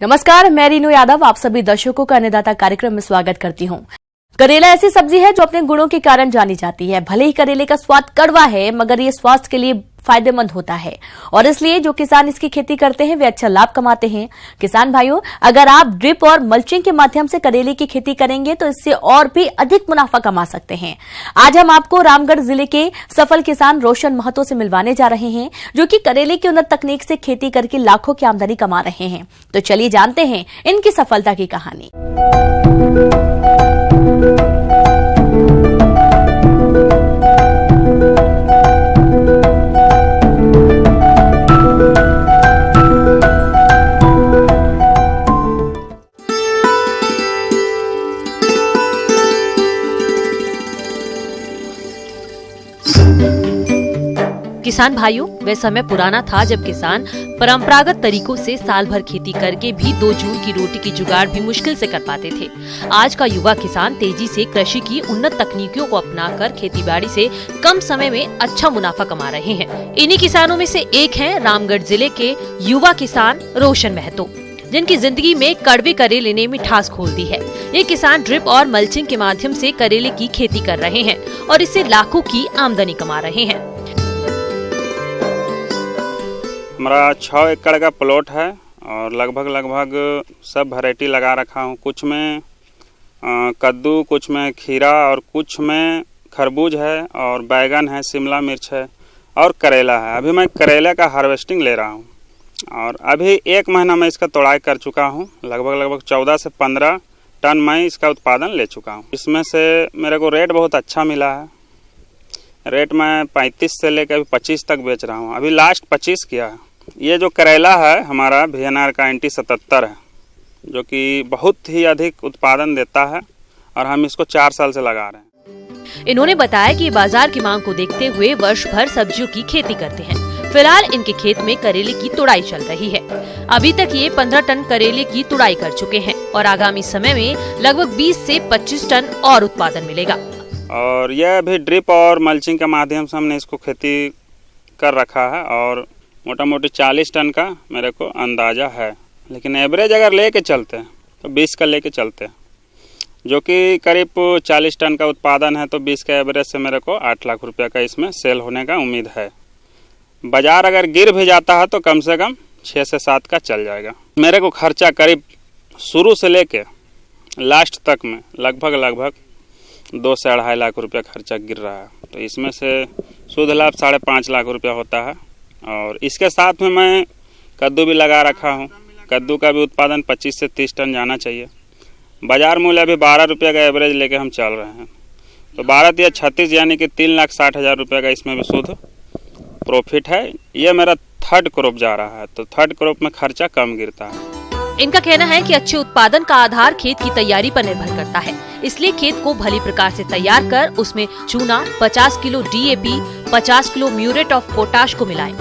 नमस्कार, मैं रीनू यादव आप सभी दर्शकों का अन्नदाता कार्यक्रम में स्वागत करती हूं। करेला ऐसी सब्जी है जो अपने गुणों के कारण जानी जाती है। भले ही करेले का स्वाद कड़वा है, मगर ये स्वास्थ्य के लिए फायदेमंद होता है और इसलिए जो किसान इसकी खेती करते हैं वे अच्छा लाभ कमाते हैं। किसान भाइयों, अगर आप ड्रिप और मल्चिंग के माध्यम से करेले की खेती करेंगे तो इससे और भी अधिक मुनाफा कमा सकते हैं। आज हम आपको रामगढ़ जिले के सफल किसान रोशन महतो से मिलवाने जा रहे हैं, जो कि करेले की उन्नत तकनीक से खेती करके लाखों की आमदनी कमा रहे हैं। तो चलिए जानते हैं इनकी सफलता की कहानी। किसान भाइयों, वह समय पुराना था जब किसान परंपरागत तरीकों से साल भर खेती करके भी 2 जून की रोटी की जुगाड़ भी मुश्किल से कर पाते थे। आज का युवा किसान तेजी से कृषि की उन्नत तकनीकों को अपनाकर खेतीबाड़ी से कम समय में अच्छा मुनाफा कमा रहे हैं। इन्हीं किसानों में से एक हैं रामगढ़ जिले के युवा किसान रोशन महतो, जिनकी जिंदगी में कड़वे करेले ने मिठास घोल दी है। ये किसान ड्रिप और मल्चिंग के माध्यम से करेले की खेती कर रहे हैं और इससे लाखों की आमदनी कमा रहे हैं। हमारा 6 एकड़ का प्लॉट है और लगभग सब वैरायटी लगा रखा हूँ। कुछ में कद्दू, कुछ में खीरा और कुछ में खरबूज है और बैगन है, शिमला मिर्च है और करेला है। अभी मैं करेला का हार्वेस्टिंग ले रहा हूँ और अभी 1 महीना में इसका तोड़ाई कर चुका हूँ। लगभग 14 से 15 टन मैं इसका उत्पादन ले चुका हूँ। इसमें से मेरे को रेट बहुत अच्छा मिला है। रेट मैं 35 से लेकर 25 तक बेच रहा हूँ। अभी लास्ट 25 किया है। ये जो करेला है हमारा VNR का NT 77 है, जो कि बहुत ही अधिक उत्पादन देता है और हम इसको 4 साल से लगा रहे हैं। इन्होंने बताया कि बाजार की मांग को देखते हुए वर्ष भर सब्जियों की खेती करते हैं। फिलहाल इनके खेत में करेले की तुड़ाई चल रही है। अभी तक ये 15 टन करेले की तुड़ाई कर चुके हैं और आगामी समय में लगभग 20 से 25 टन और उत्पादन मिलेगा। और यह भी ड्रिप और मल्चिंग के माध्यम से हमने इसको खेती कर रखा है और मोटा मोटी 40 टन का मेरे को अंदाज़ा है। लेकिन एवरेज अगर लेके चलते हैं तो 20 का लेके चलते हैं, जो कि करीब 40 टन का उत्पादन है। तो 20 का एवरेज से मेरे को 8 लाख रुपये का इसमें सेल होने का उम्मीद है। बाज़ार अगर गिर भी जाता है तो कम से कम 6 से 7 का चल जाएगा। मेरे को खर्चा करीब शुरू से लेके लास्ट तक में लगभग 2 से 2.5 लाख रुपया खर्चा गिर रहा है। तो इसमें से शुद्ध लाभ 5.5 लाख रुपया होता है। और इसके साथ में मैं कद्दू भी लगा रखा हूँ। कद्दू का भी उत्पादन 25 से 30 टन जाना चाहिए। बाज़ार मूल्य अभी 12 रुपये का एवरेज लेके हम चल रहे हैं। तो 12 या 36 यानी कि 3,60,000 रुपये का इसमें भी शुद्ध प्रॉफिट है। ये मेरा 3rd क्रॉप जा रहा है, तो 3rd क्रॉप में खर्चा कम गिरता है। इनका कहना है कि अच्छे उत्पादन का आधार खेत की तैयारी पर निर्भर करता है, इसलिए खेत को भली प्रकार से तैयार कर उसमें चूना, 50 kilo DAP, 50 kilo muriate of potash को मिलाएं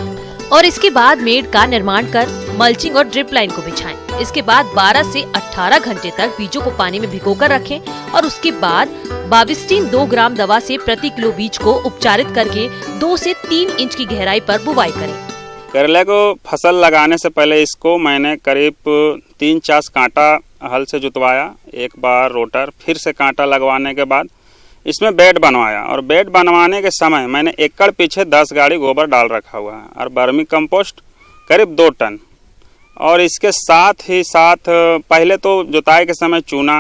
और इसके बाद मेड़ का निर्माण कर मल्चिंग और ड्रिप लाइन को बिछाएं। इसके बाद 12 से 18 घंटे तक बीजों को पानी में भिगोकर रखें और उसके बाद बाविस्टीन 2 ग्राम दवा से प्रति किलो बीज को उपचारित करके 2 से 3 इंच की गहराई पर बुवाई करें। करेले को फसल लगाने से पहले इसको मैंने करीब 3 चास कांटा हल से जुतवाया, एक बार रोटर, फिर से कांटा लगवाने के बाद इसमें बेड बनवाया। और बेड बनवाने के समय मैंने एकड़ पीछे 10 गाड़ी गोबर डाल रखा हुआ है और वर्मी कंपोस्ट करीब 2 टन। और इसके साथ ही साथ पहले तो जुताई के समय चूना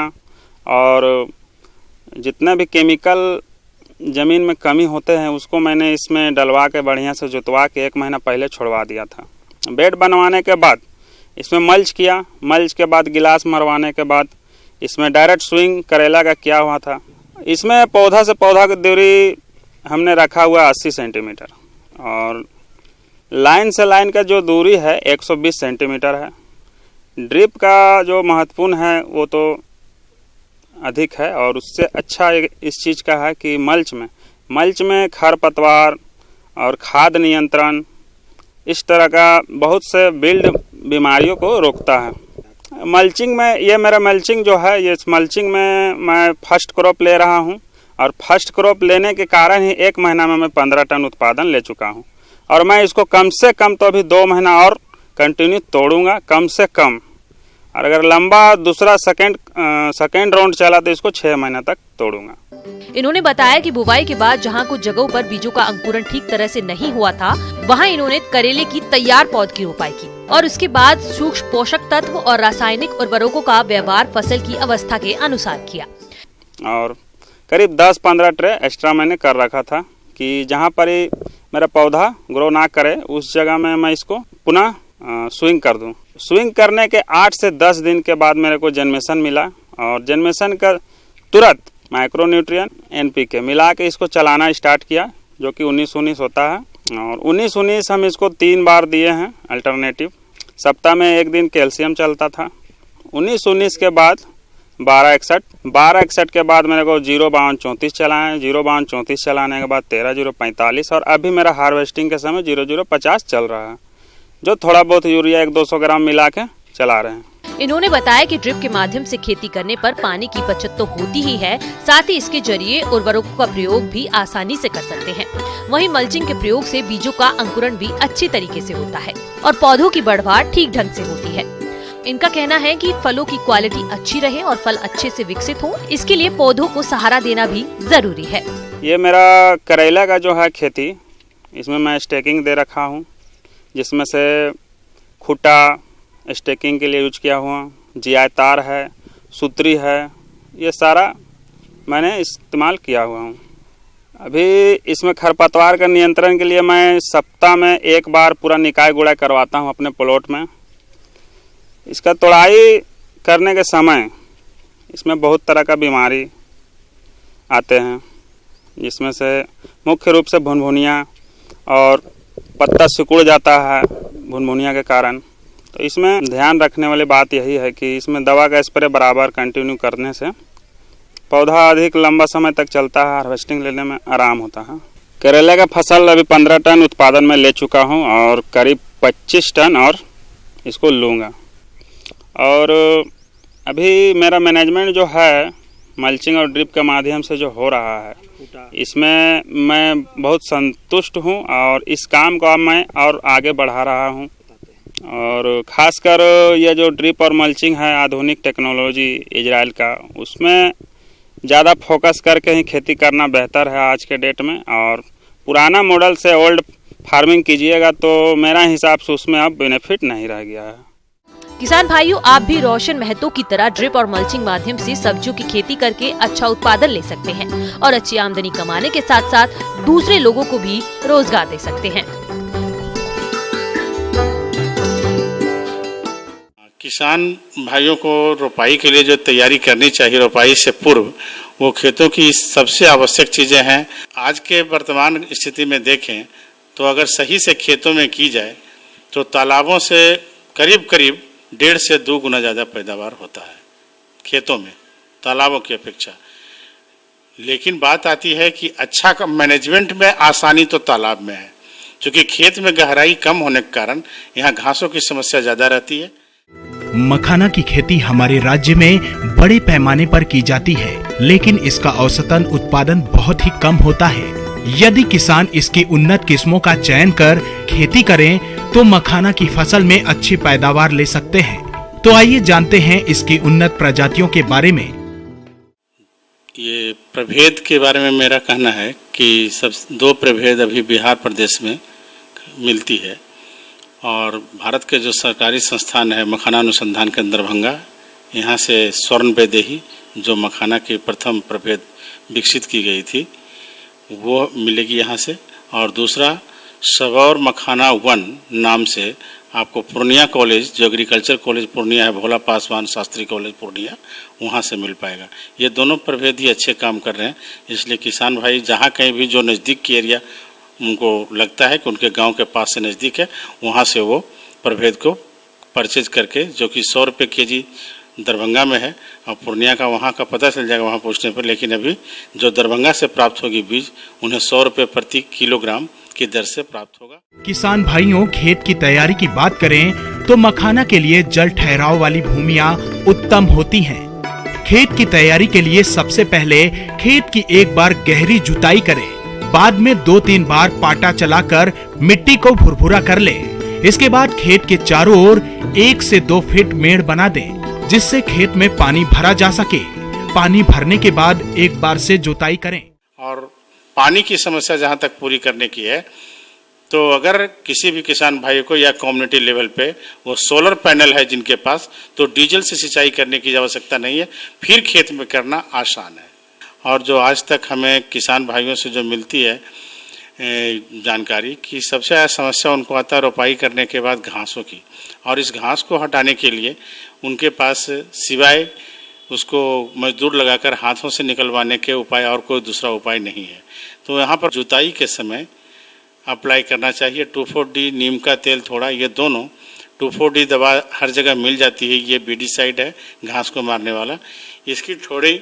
और जितने भी केमिकल ज़मीन में कमी होते हैं उसको मैंने इसमें डलवा के बढ़िया से जुतवा के 1 महीना पहले छोड़वा दिया था। बेड बनवाने के बाद इसमें मल्च किया। मल्च के बाद गिलास मरवाने के बाद इसमें डायरेक्ट स्विंग करेला का किया हुआ था। इसमें पौधा से पौधा की दूरी हमने रखा हुआ 80 सेंटीमीटर और लाइन से लाइन का जो दूरी है 120 सेंटीमीटर है। ड्रिप का जो महत्वपूर्ण है वो तो अधिक है और उससे अच्छा इस चीज़ का है कि मल्च में खरपतवार और खाद नियंत्रण इस तरह का बहुत से बिल्ड बीमारियों को रोकता है। मल्चिंग में ये मेरा मल्चिंग जो है, ये मल्चिंग में मैं फर्स्ट क्रॉप ले रहा हूँ और फर्स्ट क्रॉप लेने के कारण ही 1 महीना में मैं 15 टन उत्पादन ले चुका हूँ और मैं इसको कम से कम तो अभी 2 महीना और कंटिन्यू तोड़ूंगा कम से कम। और अगर लंबा दूसरा सेकेंड राउंड चला तो इसको 6 महीने तक तोड़ूंगा। इन्होंने बताया कि बुवाई के बाद जहां कुछ जगहों पर बीजों का अंकुरण ठीक तरह से नहीं हुआ था, वहां इन्होंने करेले की तैयार पौध की रोपाई की और उसके बाद सूक्ष्म पोषक तत्व और रासायनिक उर्वरकों का व्यवहार फसल की अवस्था के अनुसार किया। और करीब 10-15 ट्रे एक्स्ट्रा मैंने कर रखा था कि जहाँ पर ही मेरा पौधा ग्रो ना करे उस जगह में मैं इसको पुनः स्विंग कर दूं। स्विंग करने के 8 से 10 दिन के बाद मेरे को जन्मेशन मिला और जन्मेशन का तुरंत माइक्रोन्यूट्रिएंट NPK मिला के इसको चलाना स्टार्ट किया, जो कि 19-19 होता है। और 19-19 हम इसको 3 बार दिए हैं अल्टरनेटिव। सप्ताह में 1 दिन कैल्शियम चलता था। 19-19 के बाद 12-61 के बाद मेरे को 0-52-34 चलाएं। 0-52-34 चलाने के बाद 13-0-45 और अभी मेरा हार्वेस्टिंग के समय 0-0-50 चल रहा है, जो थोड़ा बहुत यूरिया 100-200 ग्राम मिला के चला रहे हैं। इन्होंने बताया कि ड्रिप के माध्यम से खेती करने पर पानी की बचत तो होती ही है, साथ ही इसके जरिए उर्वरकों का प्रयोग भी आसानी से कर सकते हैं। वहीं मल्चिंग के प्रयोग से बीजों का अंकुरण भी अच्छी तरीके से होता है और पौधों की बढ़वार ठीक ढंग से होती है। इनका कहना है कि फलों की क्वालिटी अच्छी रहे और फल अच्छे से विकसित हो, इसके लिए पौधों को सहारा देना भी जरूरी है। ये मेरा करेला का जो है खेती, इसमें मैं स्टेकिंग दे रखा हूँ, जिसमें से खूटा स्टेकिंग के लिए यूज किया हुआ, GI तार है, सूत्री है, ये सारा मैंने इस्तेमाल किया हुआ हूँ। अभी इसमें खरपतवार का नियंत्रण के लिए मैं सप्ताह में 1 बार पूरा निकाय गुड़ाई करवाता हूँ अपने प्लॉट में। इसका तोड़ाई करने के समय इसमें बहुत तरह का बीमारी आते हैं, जिसमें से मुख्य रूप से भुनभुनिया और पत्ता सिकुड़ जाता है भुनभुनिया के कारण। तो इसमें ध्यान रखने वाली बात यही है कि इसमें दवा का स्प्रे बराबर कंटिन्यू करने से पौधा अधिक लंबा समय तक चलता है, हार्वेस्टिंग लेने में आराम होता है। करेले का फसल अभी 15 टन उत्पादन में ले चुका हूँ और करीब 25 टन और इसको लूँगा। और अभी मेरा मैनेजमेंट जो है मल्चिंग और ड्रिप के माध्यम से जो हो रहा है, इसमें मैं बहुत संतुष्ट हूँ और इस काम को अब मैं और आगे बढ़ा रहा हूँ। और ख़ासकर यह जो ड्रिप और मल्चिंग है आधुनिक टेक्नोलॉजी इजराइल का, उसमें ज़्यादा फोकस करके ही खेती करना बेहतर है आज के डेट में। और पुराना मॉडल से ओल्ड फार्मिंग कीजिएगा तो मेरा हिसाब से उसमें अब बेनिफिट नहीं रह गया है। किसान भाइयों, आप भी रोशन महतो की तरह ड्रिप और मल्चिंग माध्यम से सब्जियों की खेती करके अच्छा उत्पादन ले सकते हैं और अच्छी आमदनी कमाने के साथ साथ दूसरे लोगों को भी रोजगार दे सकते हैं। किसान भाइयों को रोपाई के लिए जो तैयारी करनी चाहिए, रोपाई से पूर्व वो खेतों की सबसे आवश्यक चीज़ें हैं। आज के वर्तमान स्थिति में देखें तो अगर सही से खेतों में की जाए तो तालाबों से करीब 1.5 से 2 गुना ज़्यादा पैदावार होता है खेतों में तालाबों की अपेक्षा। लेकिन बात आती है कि अच्छा मैनेजमेंट में आसानी तो तालाब में है, क्योंकि खेत में गहराई कम होने के कारण यहाँ घासों की समस्या ज़्यादा रहती है। मखाना की खेती हमारे राज्य में बड़े पैमाने पर की जाती है, लेकिन इसका औसतन उत्पादन बहुत ही कम होता है। यदि किसान इसकी उन्नत किस्मों का चयन कर खेती करें तो मखाना की फसल में अच्छी पैदावार ले सकते हैं। तो आइए जानते हैं इसकी उन्नत प्रजातियों के बारे में। ये प्रभेद के बारे में मेरा कहना है कि सब 2 प्रभेद अभी बिहार प्रदेश में मिलती है और भारत के जो सरकारी संस्थान है मखाना अनुसंधान केंद्र दरभंगा, यहाँ से स्वर्ण वैदेही जो मखाना की प्रथम प्रभेद विकसित की गई थी वो मिलेगी यहाँ से। और दूसरा सबौर मखाना 1 नाम से आपको पूर्णिया कॉलेज, जो एग्रीकल्चर कॉलेज पूर्णिया है, भोला पासवान शास्त्री कॉलेज पूर्णिया, वहाँ से मिल पाएगा। ये दोनों प्रभेद ही अच्छे काम कर रहे हैं, इसलिए किसान भाई जहाँ कहीं भी जो नज़दीक की एरिया उनको लगता है कि उनके गांव के पास से नज़दीक है, वहाँ से वो प्रभेद को परचेज करके, जो कि 100 रुपये केजी दरभंगा में है और पूर्णिया का वहाँ का पता चल जाएगा वहाँ पहुँचने पर। लेकिन अभी जो दरभंगा से प्राप्त होगी बीज, उन्हें 100 रुपये प्रति किलोग्राम की दर से प्राप्त होगा। किसान भाइयों, खेत की तैयारी की बात करें तो मखाना के लिए जल ठहराव वाली भूमियां उत्तम होती हैं। खेत की तैयारी के लिए सबसे पहले खेत की 1 बार गहरी जुताई करें, बाद में 2-3 बार पाटा चलाकर मिट्टी को भुरभुरा कर ले। इसके बाद खेत के चारों ओर 1 से 2 फीट मेड़ बना दें जिससे खेत में पानी भरा जा सके। पानी भरने के बाद एक बार से जुताई करें। और पानी की समस्या जहाँ तक पूरी करने की है, तो अगर किसी भी किसान भाई को या कम्युनिटी लेवल पे वो सोलर पैनल है जिनके पास, तो डीजल से सिंचाई करने की आवश्यकता नहीं है, फिर खेत में करना आसान है। और जो आज तक हमें किसान भाइयों से जो मिलती है जानकारी कि सबसे ज़्यादा समस्या उनको आता है रोपाई करने के बाद घासों की, और इस घास को हटाने के लिए उनके पास सिवाय उसको मजदूर लगाकर हाथों से निकलवाने के उपाय और कोई दूसरा उपाय नहीं है। तो यहाँ पर जुताई के समय अप्लाई करना चाहिए 2,4-D, नीम का तेल थोड़ा, ये दोनों 2,4-D दवा हर जगह मिल जाती है। ये बीडीसाइड है घास को मारने वाला, इसकी थोड़ी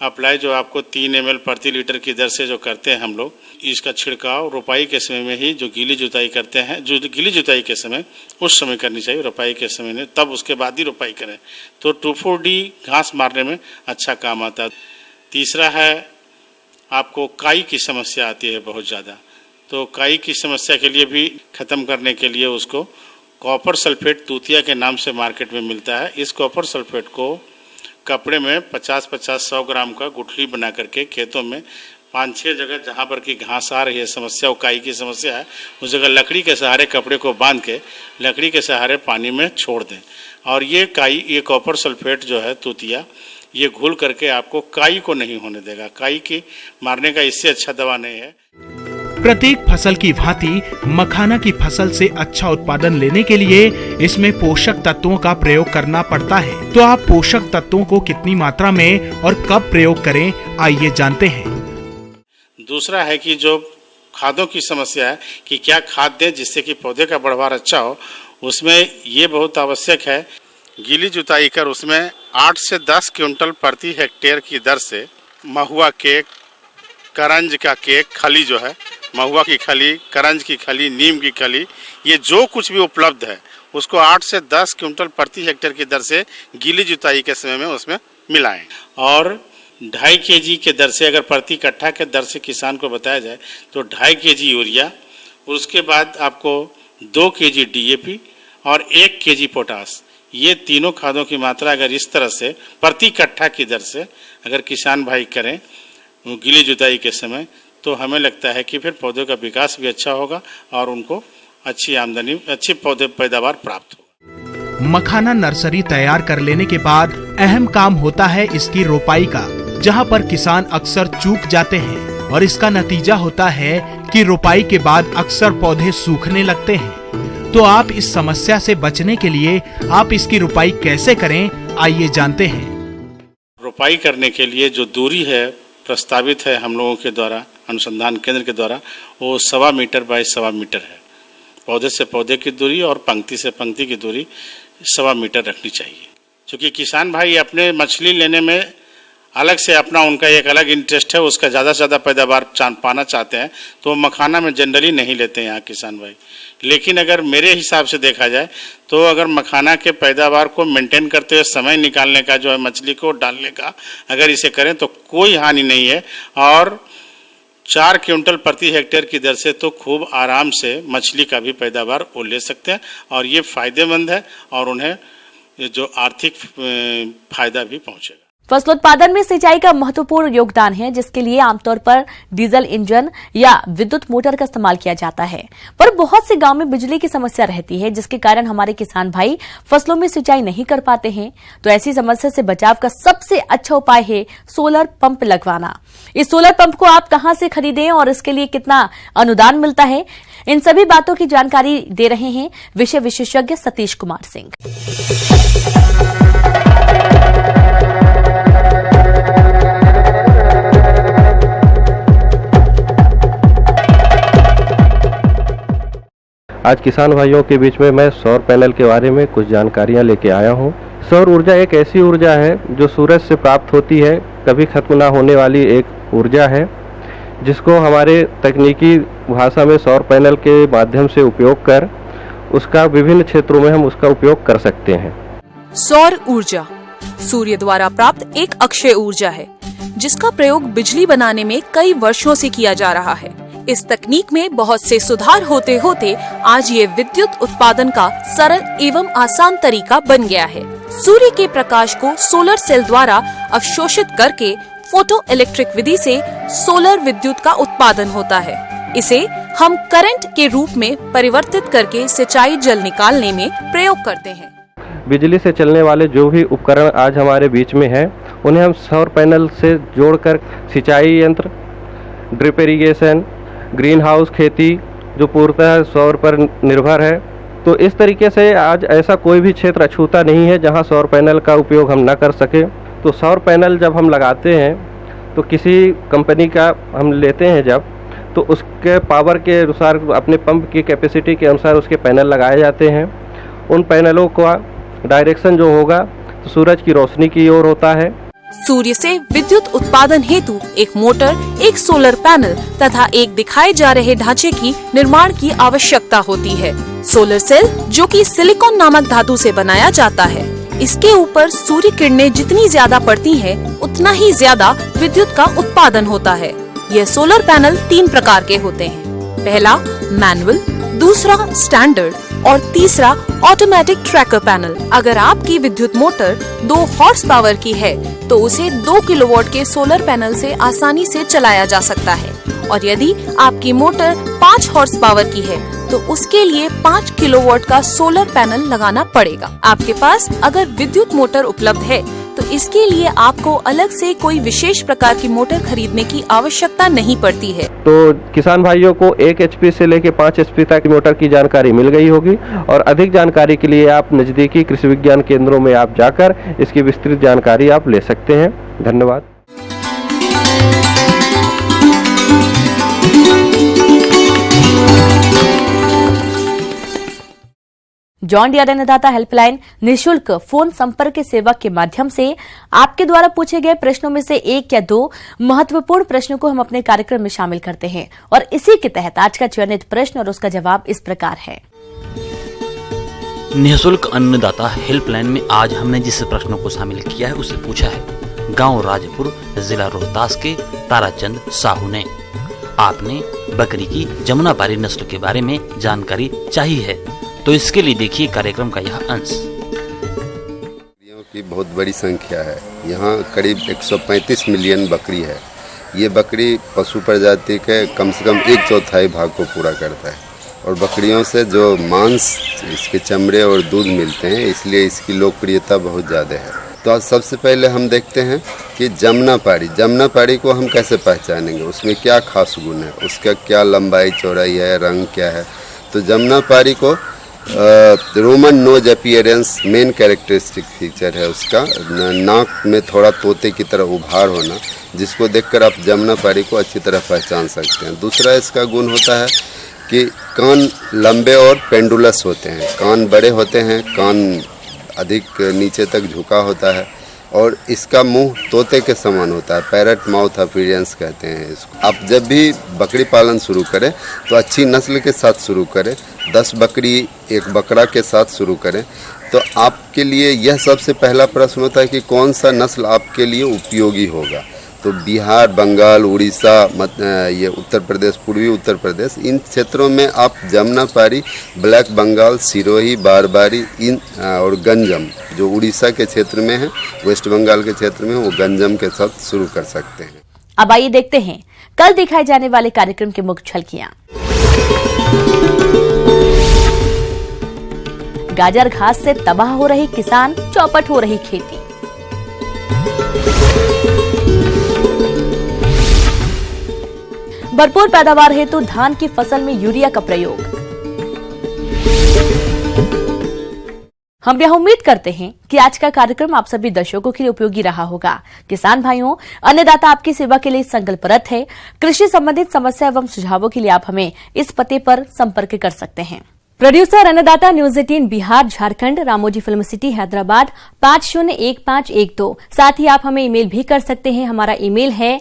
अप्लाई जो आपको 3 ml प्रति लीटर की दर से जो करते हैं हम लोग, इसका छिड़काव रोपाई के समय में ही जो गीली जुताई करते हैं, जो गीली जुताई के समय उस समय करनी चाहिए, रोपाई के समय नहीं, तब उसके बाद ही रोपाई करें। तो 2,4-D घास मारने में अच्छा काम आता है। तीसरा है आपको काई की समस्या आती है बहुत ज़्यादा, तो काई की समस्या के लिए भी ख़त्म करने के लिए उसको कॉपर सल्फेट तूतिया के नाम से मार्केट में मिलता है। इस कॉपर सल्फेट को कपड़े में 50-50-100 ग्राम का गुठली बना करके खेतों में 5-6 जगह जहाँ पर की घास आ रही है, समस्या वो काई की समस्या है, उस जगह लकड़ी के सहारे कपड़े को बांध के लकड़ी के सहारे पानी में छोड़ दें। और ये काई, ये कॉपर सल्फेट जो है तूतिया, ये घुल करके आपको काई को नहीं होने देगा। काई की मारने का इससे अच्छा दवा नहीं है। प्रत्येक फसल की भांति मखाना की फसल से अच्छा उत्पादन लेने के लिए इसमें पोषक तत्वों का प्रयोग करना पड़ता है। तो आप पोषक तत्वों को कितनी मात्रा में और कब प्रयोग करें, आइए जानते हैं। दूसरा है कि जो खादों की समस्या है कि क्या खाद दें जिससे कि पौधे का बढ़वार अच्छा हो, उसमें ये बहुत आवश्यक है। गीली जुताई कर उसमें 8 से 10 क्विंटल प्रति हेक्टेयर की दर से महुआ केक, करंज का केक, खली जो है, महुआ की खली, करंज की खली, नीम की खली, ये जो कुछ भी उपलब्ध है उसको 8 से 10 क्विंटल प्रति हेक्टेयर की दर से गीली जुताई के समय में उसमें मिलाएं। और 2.5 kg के दर से, अगर प्रति कट्ठा के दर से किसान को बताया जाए तो 2.5 kg यूरिया, उसके बाद आपको 2 kg DAP और 1 kg पोटास, ये तीनों खादों की मात्रा अगर इस तरह से प्रति कट्ठा की दर से अगर किसान भाई करें गीली जुताई के समय, तो हमें लगता है कि फिर पौधों का विकास भी अच्छा होगा और उनको अच्छी आमदनी, अच्छी पौधे पैदावार प्राप्त होगा। मखाना नर्सरी तैयार कर लेने के बाद अहम काम होता है इसकी रोपाई का, जहां पर किसान अक्सर चूक जाते हैं और इसका नतीजा होता है कि रोपाई के बाद अक्सर पौधे सूखने लगते हैं। तो आप इस समस्या से बचने के लिए आप इसकी रोपाई कैसे करें, आइए जानते हैं। रोपाई करने के लिए जो दूरी है प्रस्तावित है हम लोगों के द्वारा, अनुसंधान केंद्र के द्वारा, वो 1.25 मीटर बाय 1.25 मीटर है। पौधे से पौधे की दूरी और पंक्ति से पंक्ति की दूरी 1.25 मीटर रखनी चाहिए। क्योंकि किसान भाई अपने मछली लेने में अलग से अपना उनका एक अलग इंटरेस्ट है, उसका ज़्यादा से ज़्यादा पैदावार पाना चाहते हैं, तो मखाना में जनरली नहीं लेते हैं यहाँ किसान भाई। लेकिन अगर मेरे हिसाब से देखा जाए तो अगर मखाना के पैदावार को मेंटेन करते हुए समय निकालने का जो है, मछली को डालने का, अगर इसे करें तो कोई हानि नहीं है। और 4 क्विंटल प्रति हेक्टेयर की दर से तो खूब आराम से मछली का भी पैदावार वो ले सकते हैं, और ये फायदेमंद है और उन्हें जो आर्थिक फायदा भी पहुँचेगा। फसलोत्पादन में सिंचाई का महत्वपूर्ण योगदान है, जिसके लिए आमतौर पर डीजल इंजन या विद्युत मोटर का इस्तेमाल किया जाता है। पर बहुत से गांव में बिजली की समस्या रहती है, जिसके कारण हमारे किसान भाई फसलों में सिंचाई नहीं कर पाते हैं। तो ऐसी समस्या से बचाव का सबसे अच्छा उपाय है सोलर पंप लगवाना। इस सोलर पंप को आप कहां से खरीदें और इसके लिए कितना अनुदान मिलता है, इन सभी बातों की जानकारी दे रहे हैं विषय विशेषज्ञ सतीश कुमार सिंह। आज किसान भाइयों के बीच में मैं सौर पैनल के बारे में कुछ जानकारियां लेके आया हूं। सौर ऊर्जा एक ऐसी ऊर्जा है जो सूरज से प्राप्त होती है, कभी खत्म ना होने वाली एक ऊर्जा है, जिसको हमारे तकनीकी भाषा में सौर पैनल के माध्यम से उपयोग कर उसका विभिन्न क्षेत्रों में हम उसका उपयोग कर सकते हैं। सौर ऊर्जा सूर्य द्वारा प्राप्त एक अक्षय ऊर्जा है, जिसका प्रयोग बिजली बनाने में कई वर्षों से किया जा रहा है। इस तकनीक में बहुत से सुधार होते होते आज ये विद्युत उत्पादन का सरल एवं आसान तरीका बन गया है। सूर्य के प्रकाश को सोलर सेल द्वारा अवशोषित करके फोटो इलेक्ट्रिक विधि से सोलर विद्युत का उत्पादन होता है। इसे हम करंट के रूप में परिवर्तित करके सिंचाई जल निकालने में प्रयोग करते हैं। बिजली से चलने वाले जो भी उपकरण आज हमारे बीच में हैं, उन्हें हम सौर पैनल से जोड़कर सिंचाई यंत्र, ड्रिप इरिगेशन, ग्रीन हाउस खेती जो पूर्णतः सौर पर निर्भर है, तो इस तरीके से आज ऐसा कोई भी क्षेत्र अछूता नहीं है जहां सौर पैनल का उपयोग हम न कर सके। तो सौर पैनल जब हम लगाते हैं तो किसी कंपनी का हम लेते हैं जब, तो उसके पावर के अनुसार अपने पंप की कैपेसिटी के अनुसार उसके पैनल लगाए जाते हैं। उन पैनलों का डायरेक्शन जो होगा तो सूरज की रोशनी की ओर होता है। सूर्य से विद्युत उत्पादन हेतु एक मोटर, एक सोलर पैनल तथा एक दिखाए जा रहे ढांचे की निर्माण की आवश्यकता होती है। सोलर सेल जो कि सिलिकॉन नामक धातु से बनाया जाता है, इसके ऊपर सूर्य किरणें जितनी ज्यादा पड़ती हैं, उतना ही ज्यादा विद्युत का उत्पादन होता है। यह सोलर पैनल 3 प्रकार के होते हैं। पहला मैनुअल, दूसरा स्टैंडर्ड और तीसरा ऑटोमेटिक ट्रैकर पैनल। अगर आपकी विद्युत मोटर 2 हॉर्स पावर की है तो उसे 2 किलोवाट के सोलर पैनल से आसानी से चलाया जा सकता है, और यदि आपकी मोटर 5 हॉर्स पावर की है तो उसके लिए 5 किलोवाट का सोलर पैनल लगाना पड़ेगा। आपके पास अगर विद्युत मोटर उपलब्ध है तो इसके लिए आपको अलग से कोई विशेष प्रकार की मोटर खरीदने की आवश्यकता नहीं पड़ती है। तो किसान भाइयों को 1 HP से लेकर 5 HP तक मोटर की जानकारी मिल गई होगी, और अधिक जानकारी के लिए आप नजदीकी कृषि विज्ञान केंद्रों में आप जाकर इसकी विस्तृत जानकारी आप ले सकते हैं। धन्यवाद। जॉन डियर अन्नदाता हेल्पलाइन निःशुल्क फोन संपर्क सेवा के माध्यम से आपके द्वारा पूछे गए प्रश्नों में से 1 या 2 महत्वपूर्ण प्रश्नों को हम अपने कार्यक्रम में शामिल करते हैं, और इसी के तहत आज का चयनित प्रश्न और उसका जवाब इस प्रकार है। निःशुल्क अन्नदाता हेल्पलाइन में आज हमने जिस प्रश्नों को शामिल किया है उसे पूछा है गांव राजपुर, जिला रोहतास के ताराचंद साहू ने। आपने बकरी की जमुनापारी नस्ल के बारे में जानकारी चाहिए है, तो इसके लिए देखिए कार्यक्रम का यह अंश। बकरियों की बहुत बड़ी संख्या है। यहाँ करीब 135 मिलियन बकरी है। ये बकरी पशु प्रजाति के कम से कम 1/4 भाग को पूरा करता है, और बकरियों से जो मांस, इसके चमड़े और दूध मिलते हैं, इसलिए इसकी लोकप्रियता बहुत ज़्यादा है। तो आज सबसे पहले हम देखते हैं कि जमुनापारी को हम कैसे पहचानेंगे, उसमें क्या खास गुण है, उसका क्या लंबाई चौड़ाई है, रंग क्या है। तो जमुनापारी को Roman nose appearance main characteristic feature है उसका, नाक में थोड़ा तोते की तरह उभार होना, जिसको देखकर आप जमुनापारी को अच्छी तरह पहचान सकते हैं। दूसरा इसका गुण होता है कि कान लंबे और पेंडुलस होते हैं, कान बड़े होते हैं, कान अधिक नीचे तक झुका होता है, और इसका मुंह तोते के समान होता है, पैरट माउथ अपीयरेंस कहते हैं इसको। आप जब भी बकरी पालन शुरू करें तो अच्छी नस्ल के साथ शुरू करें, 10 बकरी 1 बकरा के साथ शुरू करें। तो आपके लिए यह सबसे पहला प्रश्न होता है कि कौन सा नस्ल आपके लिए उपयोगी होगा। तो बिहार, बंगाल, उड़ीसा, ये उत्तर प्रदेश, पूर्वी उत्तर प्रदेश, इन क्षेत्रों में आप जमुनापारी, ब्लैक बंगाल, सिरोही, बारबारी और गंजम, जो उड़ीसा के क्षेत्र में है, वेस्ट बंगाल के क्षेत्र में, वो गंजम के साथ शुरू कर सकते हैं। अब आइए देखते हैं कल दिखाए जाने वाले कार्यक्रम के मुख्य झलकियां। गाजर घास से तबाह हो रही किसान, चौपट हो रही खेती। भरपूर पैदावार हेतु धान की फसल में यूरिया का प्रयोग। हम यह उम्मीद करते हैं कि आज का कार्यक्रम आप सभी दर्शकों के लिए उपयोगी रहा होगा। किसान भाइयों, अन्नदाता आपकी सेवा के लिए संकल्परत है। कृषि संबंधित समस्या एवं सुझावों के लिए आप हमें इस पते पर संपर्क कर सकते हैं। प्रोड्यूसर अन्नदाता news 18 Bihar, Jharkhand, Ramoji film city, Hyderabad 501512। साथ ही आप हमें ईमेल भी कर सकते हैं। हमारा ईमेल है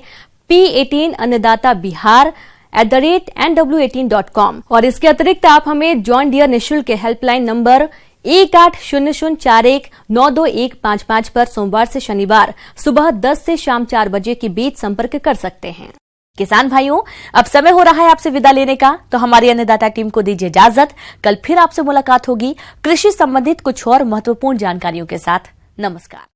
p18annadatabihar@nw18.com। और इसके अतिरिक्त आप हमें जॉन डियर निःशुल्क हेल्पलाइन नंबर 180041922155 पर सोमवार से शनिवार सुबह 10 से शाम 4 बजे के बीच संपर्क कर सकते हैं। किसान भाइयों, अब समय हो रहा है आपसे विदा लेने का, तो हमारी अन्नदाता टीम को दीजिए इजाजत। कल फिर आपसे मुलाकात होगी कृषि संबंधित कुछ और महत्वपूर्ण जानकारियों के साथ। नमस्कार।